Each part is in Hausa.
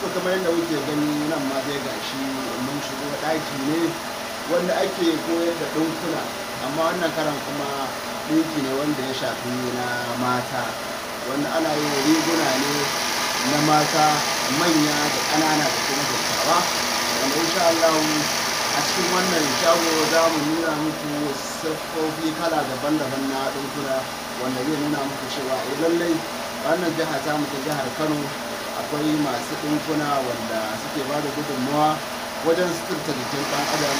To kamar yadda kuke gani nan ma dai gashi mun shigo ɗaki ne wanda ake koyar da ɗinkuna, amma wannan karan kuma ɗinki ne wanda ya shafi na mata, wanda ana yin riguna ne na mata manya da ƙanana da kuma dattawa, wanda insha Allah a cikin wannan shago za mu nuna muku siffofi kala daban-daban na ɗinkuna, wanda zai nuna muku cewa lallai wannan jiha ta mu ta jihar Kano akwai masu ɗinkuna wanda suke ba da gudunmawa wajen suturta jikin ɗan adam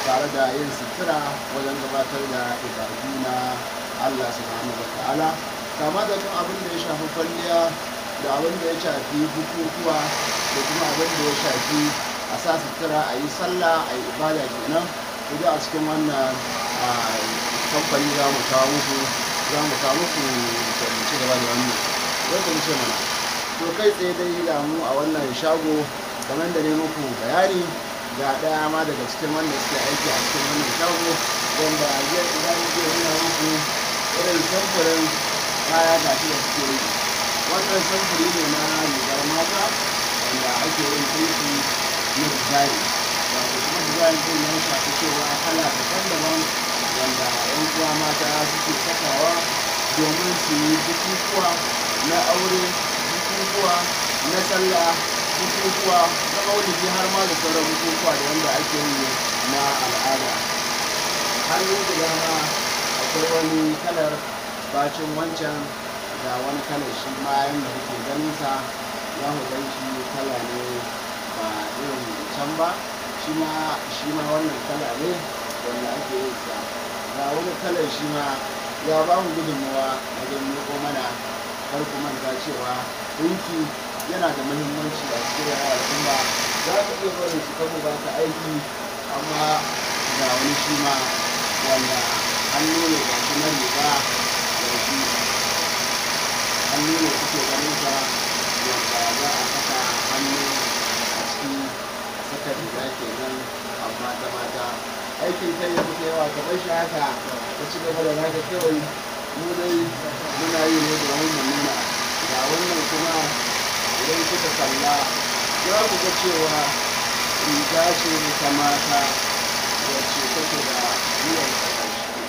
tare da yin sutura wajen gabatar da ibadu na Allah subhanahu wa ta'ala, kama da kan abin da ya shafi kwalliya da abin da ya shafi bukukuwa da kuma abin da ya shafi a sa sutura a yi sallah a yi ibada kenan. Duk a cikin wannan kamfani za mu kawo muku ci gaba da wannan yadda mu ce mana. To kai tsaye dai da mu a wannan shago kamar da ne muku bayani ga ɗaya ma daga cikin wanda suke aiki a cikin wannan shago, wanda zai nuna muku irin samfurin kaya ga shi da suke yi. Wannan samfuri ne na rigar mata wanda ake yin ɗinki na design, wato kuma design ɗin ya shafi cewa kala daban-daban wanda 'yan uwa mata suke sakawa domin su yi bukukuwa na aure, bukukuwa na sallah, bukukuwa na maulidi har ma da sauran bukukuwa da wanda ake yi na al'ada. Har yanzu dama akwai wani kalar bacin wancan ga wani kalar shi ma yadda kuke ganin sa, za mu gan shi kala ne ba irin can ba, shi ma wannan kala ne wanda ake yin sa. Ga wani kalar shi ma ya ba mu gudunmawa wajen miƙo mana, kar ku manta cewa ɗinki yana da muhimmanci a cikin rayuwar al'umma. Za ka iya barin su kan ba ka aiki, amma ga wani shi ma wanda hannu ne ga shi na riga da shi hannu ne kuke ganin sa, wanda za a saka hannu a ciki a saka riga kenan amma ta mata. Aikin kai ya kuka yawa ka bar shi haka ka ci gaba da naka kawai, mu dai muna yi ne domin mu nuna. Ga wannan kuma idan kuka kalla za ku ga cewa riga ce ta mata wacce take da wuyan ƙarshe,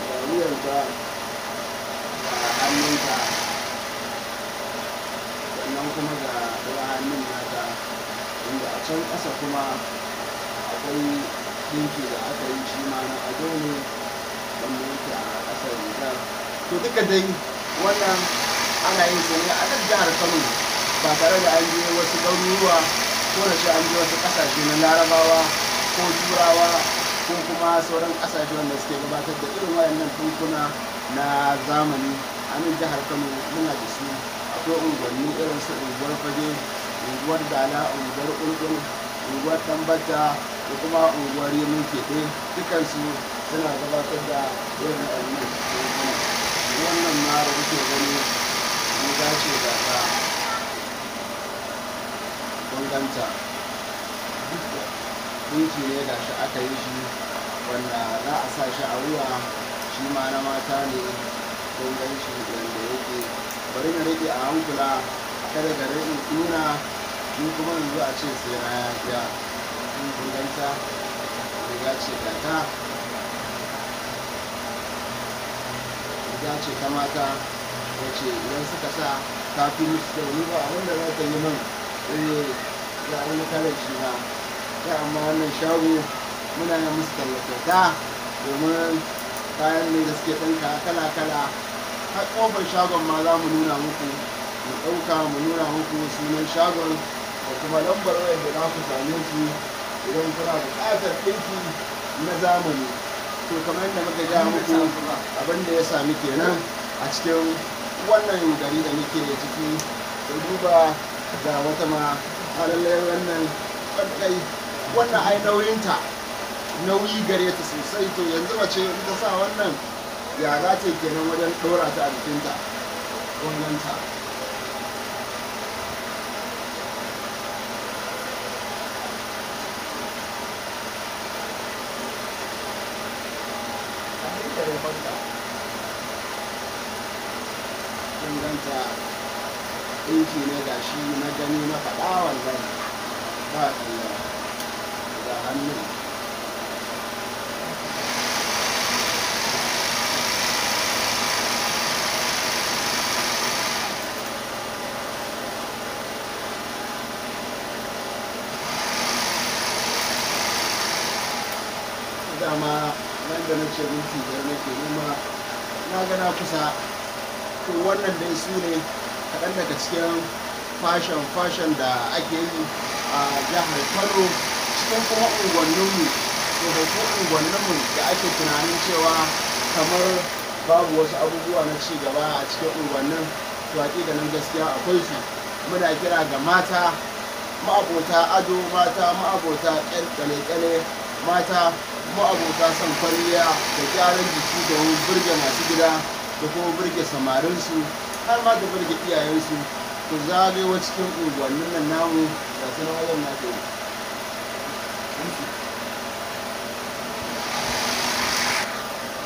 ga wuyanta ga hannunta, sannan kuma ga ɗaya hannun nata, inda a can ƙasa kuma akwai ɗinki da aka yi shi ma na ado ne wanda yake a ƙasar rigar. To duka dai wannan ana yin sa ne a nan jihar Kano ba tare da an je wasu garuruwa ko da ce an je wasu ƙasashe na Larabawa ko Turawa ko kuma sauran ƙasashe wanda suke gabatar da irin wayannan ɗinkuna na zamani. A nan jihar Kano muna da su, akwai unguwanni irin su unguwar Fage, unguwar Dala, unguwar Ƙulƙul, unguwar Ɗanbata da kuma unguwar Rimin Keɓe, dukansu suna gabatar da irin wayannan ɗinkuna. Wannan ma da kuke gani riga ce da ta banganta, ɗinki ne ga shi aka yi shi wanda za a sa shi a wuya, shi ma na mata ne don gan shi yadda yake. Bari na rage a hankula kada gare in nuna ni kuma yanzu a ce sai na yafiya. In banganta riga ce da ta riga ce ta mata wacce idan suka sa ta fi musu kyau. Ni ba abinda za ta yi min ga wani kalar shi ba, amma wannan shago muna yin musu tallata domin kayan ne da suke ɗinka kala-kala. Har ƙofar shagon ma za mu nuna muku, mu ɗauka mu nuna muku sunan shagon da kuma lambar wayar da za ku same su idan kuna buƙatar ɗinki na zamani. To kamar yadda muka ja muku abin da ya sami kenan a cikin wannan gari da muke ciki. Da duba ga wata ma lallai wannan ai nauyinta nauyi gare ta sosai. To yanzu mace in ta sa wannan ya za ta yi kenan wajen ɗora ta a jikinta wannanta. Danganta ɗinki ne ga shi na gani na faɗa wallahi ba ƙarya ga hannun dama nan da na ce minti biyar nake nema na ga na kusa. To wannan dai su ne kaɗan daga cikin fashion da ake yi a jihar Kano, cikin kuma unguwanninmu, tsofaffin unguwanninmu da ake tunanin cewa kamar babu wasu abubuwa na ci gaba a cikin unguwannin. To haƙiƙanin gaskiya akwai su. Muna kira ga mata ma'abota ado, mata ma'abota ƙyale-ƙyale, mata ma'abota son kwalliya da gyaran jiki domin burge masu gida da kuma burge samarinsu har ma da burge iyayensu. Ku zagayo cikin unguwannin nan namu da suna wajen na ke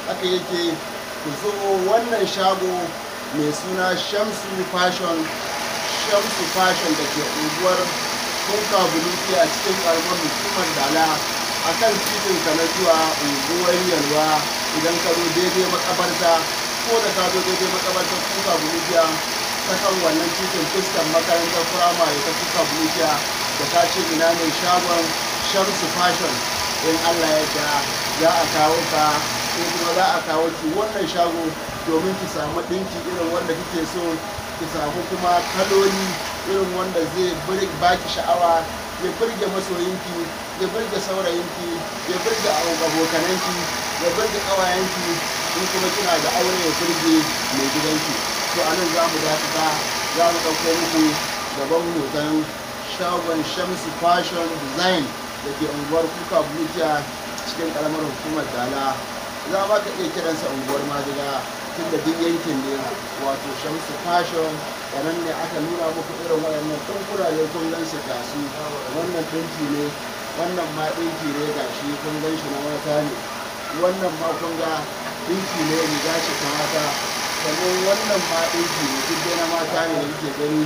haka yake. Ku zo wannan shago mai suna Shamsu Fashion da ke unguwar Kuka Buluki a cikin ƙaramar hukumar Dala, a kan titin ka na zuwa unguwar Yalwa. Idan ka zo daidai makabarta, ko da ka zo daidai makabartar Kuka Bulukiya, ta kan wannan titin fuskar makarantar firamare ta Kuka Bulukiya, da ka ce ina ne shagon Shamsu Fashion, in Allah ya ja za a kawo ka, ko kuma za a kawo ki wannan shago domin ki samu ɗinki irin wanda kike so, ki samu kuma kaloli irin wanda zai baki sha'awa, ya burge masoyinki, ya burge saurayinki, ya burge abokananki, ya burge ƙawayenki, in kuma kina da aure ya burge mai gidanki. To a nan za mu dakata, za mu ɗauko muku gaban hoton shagon Shamsu Fashion Design da ke unguwar Kuka Bulukiya cikin ƙaramar hukumar Dala. Za ma ka iya kiransa unguwar Madiga, tun da duk yankin ne, wato Shamsu Fashion. Da nan ne aka nuna muku irin waɗannan ɗinkuna ne, kun gan su gasu. Wannan ɗinki ne, wannan ma ɗinki ne gashi kun gan shi na mata ne, wannan ma kun ga ɗinki ne riga ce ta mata, sannan wannan ma ɗinki ne duk dai na mata ne da kuke gani.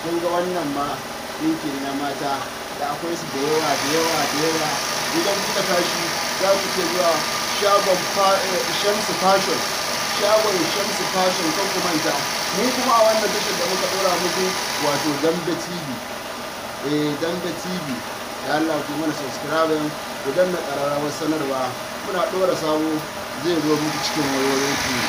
Kun ga wannan ma ɗinki ne na mata, da akwai su da yawa. Idan kuka tashi za ku ce zuwa shagon Shamsu Fashion, kan ku manta. Mu kuma a wannan tashar da muka ɗora muku wato Dambe TV, Dambe TV, da Allah ku mana subscribing, ku danna ƙararrawar sanarwa, muna ɗora sabo zai zo muku cikin wayoyinku.